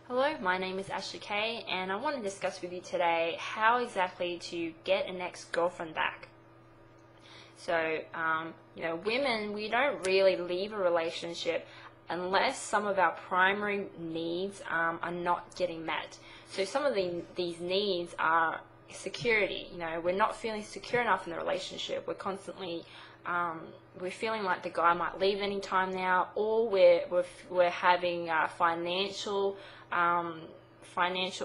Hello, my name is Ashley Kay, and I want to discuss with you today how exactly to get an ex-girlfriend back. So, women, we don't really leave a relationship unless some of our primary needs are not getting met. So some of these needs are security. We're not feeling secure enough in the relationship. We're constantly we're feeling like the guy might leave any time now, or we're having financial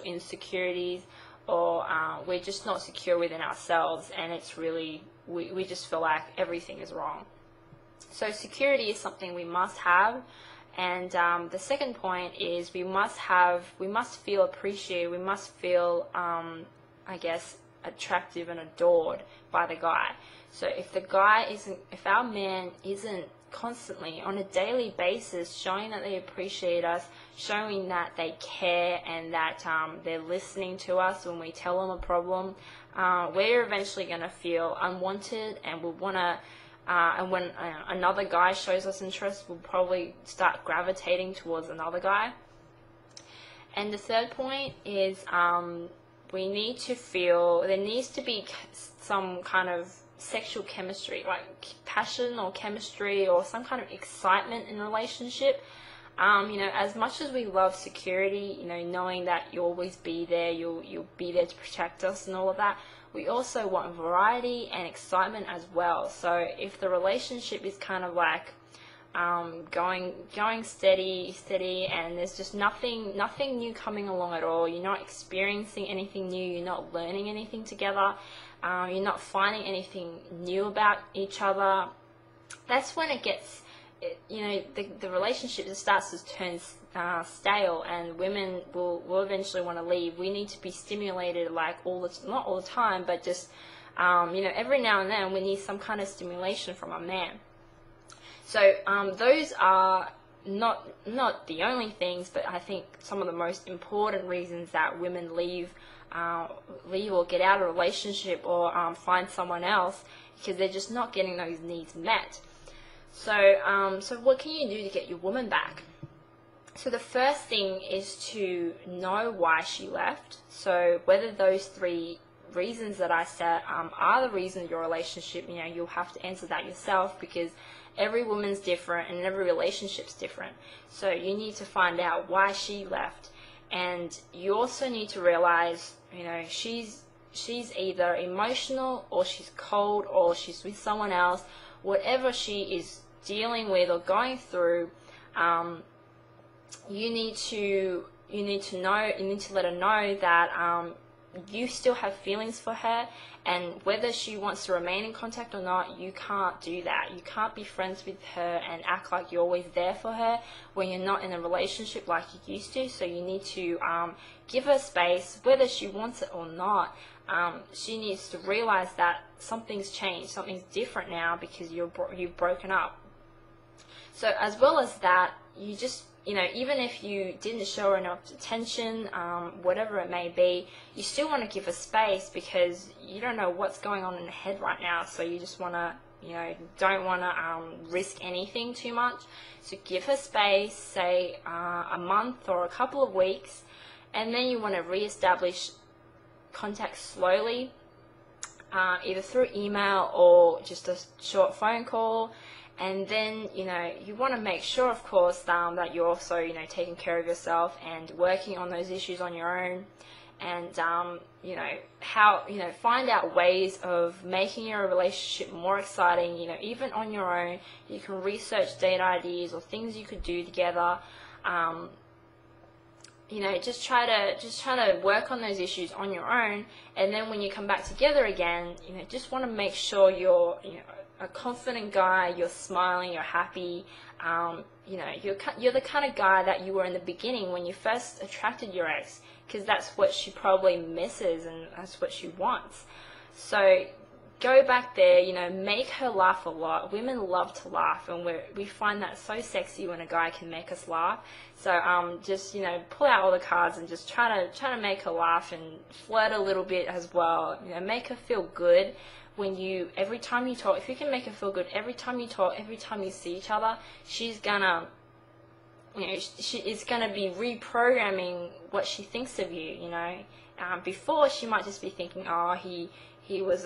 insecurities, or we're just not secure within ourselves, and it's really we just feel like everything is wrong. So security is something we must have. And the second point is we must feel appreciated, we must feel, attractive and adored by the guy. So if our man isn't constantly, on a daily basis, showing that they appreciate us, showing that they care, and that they're listening to us when we tell them a problem, we're eventually going to feel unwanted, and we'll want to. And when another guy shows us interest, we'll probably start gravitating towards another guy. And the third point is there needs to be some kind of sexual chemistry, like passion or chemistry or some kind of excitement in a relationship. As much as we love security, knowing that you'll always be there, you'll be there to protect us and all of that, we also want variety and excitement as well. So if the relationship is kind of like going steady, and there's just nothing new coming along at all, you're not experiencing anything new, you're not learning anything together, you're not finding anything new about each other, that's when it gets, the relationship just starts to turn stale, and women will eventually want to leave. We need to be stimulated, like not all the time, but just every now and then we need some kind of stimulation from a man. So those are not the only things, but I think some of the most important reasons that women leave or get out of a relationship or find someone else, because they're just not getting those needs met. So what can you do to get your woman back? So the first thing is to know why she left. So whether those three reasons that I said are the reason of your relationship, you'll have to answer that yourself, because every woman's different and every relationship's different. So you need to find out why she left. And you also need to realize, she's either emotional, or she's cold, or she's with someone else. Whatever she is dealing with or going through, you need to let her know that you still have feelings for her, and whether she wants to remain in contact or not, you can't do that. You can't be friends with her and act like you're always there for her when you're not in a relationship like you used to. So you need to give her space, whether she wants it or not. She needs to realize that something's changed, something's different now, because you've broken up. So as well as that, you just, even if you didn't show her enough attention, whatever it may be, you still want to give her space, because you don't know what's going on in her head right now. So you just want to, don't want to risk anything too much. So give her space, say a month or a couple of weeks, and then you want to reestablish contact slowly, either through email or just a short phone call. And then, you want to make sure, of course, that you're also, taking care of yourself and working on those issues on your own. And, find out ways of making your relationship more exciting, even on your own. You can research date ideas or things you could do together. Just try to work on those issues on your own. And then when you come back together again, just want to make sure you're, a confident guy, you're smiling, you're happy, you're the kind of guy that you were in the beginning when you first attracted your ex, because that's what she probably misses and that's what she wants. So go back there, make her laugh a lot. Women love to laugh, and we find that so sexy when a guy can make us laugh. So just pull out all the cards and just try to make her laugh, and flirt a little bit as well. Make her feel good. Every time you talk, if you can make her feel good every time you talk, every time you see each other, she's gonna she is going to be reprogramming what she thinks of you. Before she might just be thinking, oh, he was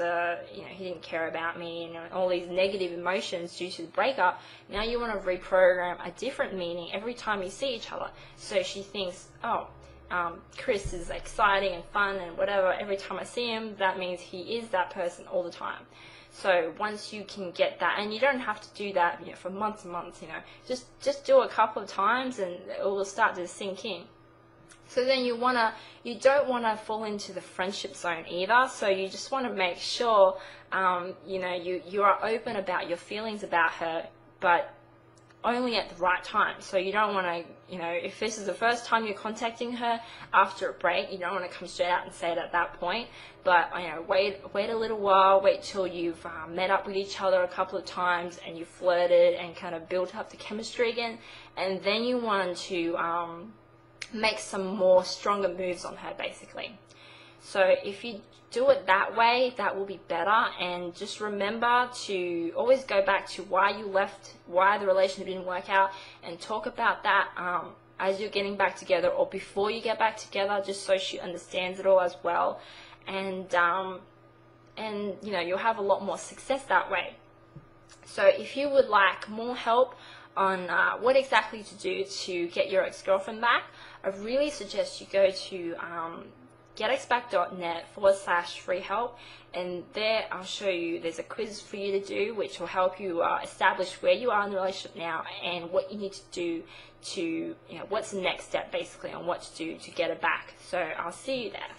he didn't care about me, and all these negative emotions due to the breakup. Now you want to reprogram a different meaning every time you see each other. So she thinks, oh, Chris is exciting and fun and whatever. Every time I see him, that means he is that person all the time. So once you can get that, and you don't have to do that for months and months, just do it a couple of times and it will start to sink in. So then you don't want to fall into the friendship zone either. So you just want to make sure, you are open about your feelings about her, but only at the right time. So you don't want to, if this is the first time you're contacting her after a break, you don't want to come straight out and say it at that point. But, wait a little while, wait till you've met up with each other a couple of times and you flirted and kind of built up the chemistry again. And then you want to make some more stronger moves on her, basically. So if you do it that way, that will be better. And just remember to always go back to why you left, why the relationship didn't work out, and talk about that as you're getting back together or before you get back together, just so she understands it all as well. And you'll have a lot more success that way. So if you would like more help on what exactly to do to get your ex-girlfriend back, I really suggest you go to getxback.net/free help, and there I'll show you there's a quiz for you to do, which will help you establish where you are in the relationship now and what you need to do to, what's the next step basically on what to do to get it back. So I'll see you there.